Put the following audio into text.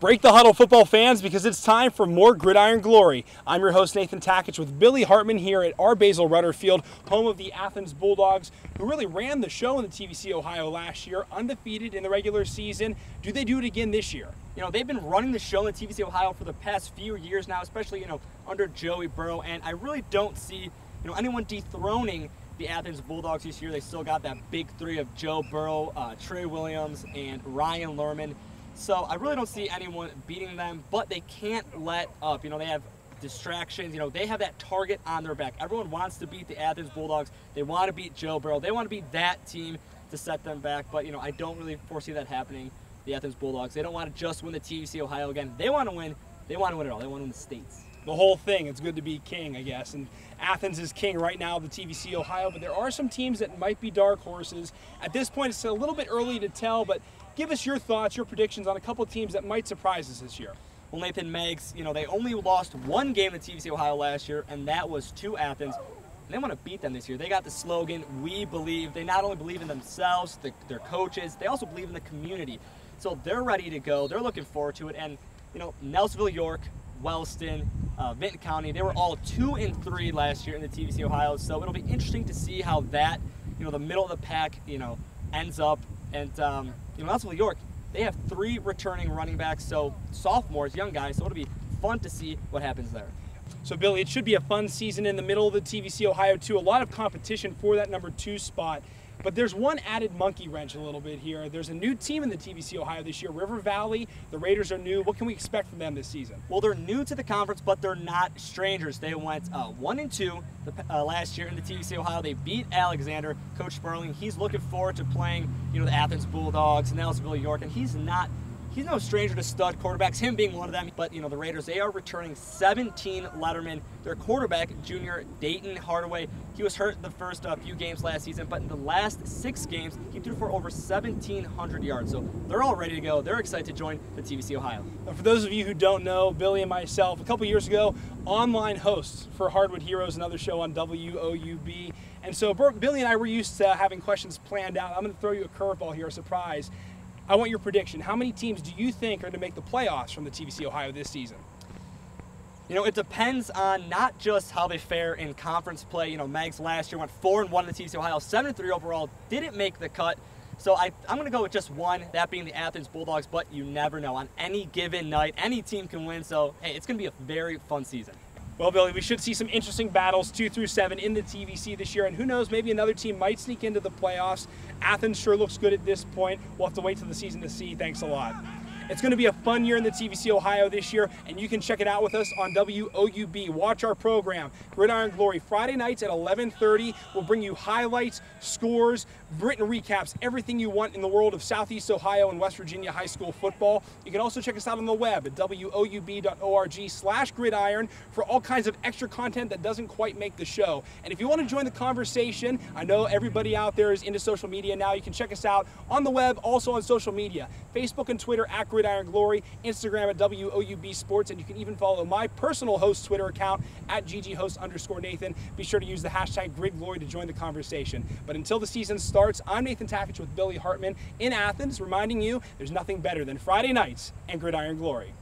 Break the huddle, football fans, because it's time for more Gridiron Glory. I'm your host, Nathan Takitch, with Billy Hartman here at our Basil Rudder Field, home of the Athens Bulldogs, who really ran the show in the TVC Ohio last year, undefeated in the regular season. Do they do it again this year? You know, they've been running the show in the TVC Ohio for the past few years now, especially, under Joey Burrow, and I really don't see, anyone dethroning the Athens Bulldogs this year. They still got that big three of Joe Burrow, Trey Williams, and Ryan Lerman. So I really don't see anyone beating them, but they can't let up. They have distractions. They have that target on their back. Everyone wants to beat the Athens Bulldogs. They want to beat Joe Burrow. They want to beat that team to set them back, but, I don't really foresee that happening. The Athens Bulldogs, they don't want to just win the TVC Ohio again. They want to win. They want to win it all. They want to win the states. The whole thing. It's good to be king, I guess. And Athens is king right now, the TVC Ohio, but there are some teams that might be dark horses. At this point, it's a little bit early to tell, but give us your thoughts, your predictions on a couple of teams that might surprise us this year. Well, Nathan, Megs, they only lost one game in the TVC Ohio last year, and that was to Athens. And they want to beat them this year. They got the slogan, "We believe." They not only believe in themselves, their coaches, they also believe in the community. So they're ready to go. They're looking forward to it. And, Nelsonville, York, Wellston, Vinton County, they were all 2 and 3 last year in the TVC Ohio. So it'll be interesting to see how that, the middle of the pack, ends up. And, Nelsonville, York, they have 3 returning running backs, so sophomores, young guys. So it'll be fun to see what happens there. So, Billy, it should be a fun season in the middle of the TVC Ohio, too. A lot of competition for that number 2 spot. But there's one added monkey wrench a little bit here. There's a new team in the TVC Ohio this year, River Valley. The Raiders are new. What can we expect from them this season? Well, they're new to the conference, but they're not strangers. They went 1 and 2 last year in the TVC Ohio. They beat Alexander. Coach Sperling, he's looking forward to playing, the Athens Bulldogs, Nelsonville, York, and he's no stranger to stud quarterbacks, him being one of them. But, the Raiders, they are returning 17 lettermen. Their quarterback, junior Dayton Hardaway, he was hurt the first few games last season, but in the last 6 games, he threw for over 1,700 yards. So they're all ready to go. They're excited to join the TVC Ohio. Now, for those of you who don't know, Billy and myself, a couple years ago, online hosts for Hardwood Heroes, another show on WOUB. And so Billy and I were used to having questions planned out. I'm going to throw you a curveball here, a surprise. I want your prediction. How many teams do you think are going to make the playoffs from the TVC Ohio this season? It depends on not just how they fare in conference play. Megs last year went 4-1 in the TVC Ohio, 7-3 overall, didn't make the cut. So I'm going to go with just one, that being the Athens Bulldogs, but you never know. On any given night, any team can win. So, hey, it's going to be a very fun season. Well, Billy, we should see some interesting battles 2 through 7 in the TVC this year, and who knows, maybe another team might sneak into the playoffs. Athens sure looks good at this point. We'll have to wait till the season to see. Thanks a lot. It's going to be a fun year in the TVC Ohio this year, and you can check it out with us on WOUB. Watch our program, Gridiron Glory, Friday nights at 11:30. We'll bring you highlights, scores, written recaps, everything you want in the world of Southeast Ohio and West Virginia high school football. You can also check us out on the web at woub.org/gridiron for all kinds of extra content that doesn't quite make the show. And if you want to join the conversation, I know everybody out there is into social media now. You can check us out on the web, also on social media, Facebook and Twitter at Gridiron Glory, Instagram at WOUB Sports, and you can even follow my personal host Twitter account at gghost_Nathan. Be sure to use the hashtag GridGlory to join the conversation. But until the season starts, I'm Nathan Takitch with Billy Hartman in Athens, reminding you there's nothing better than Friday nights and Gridiron Glory.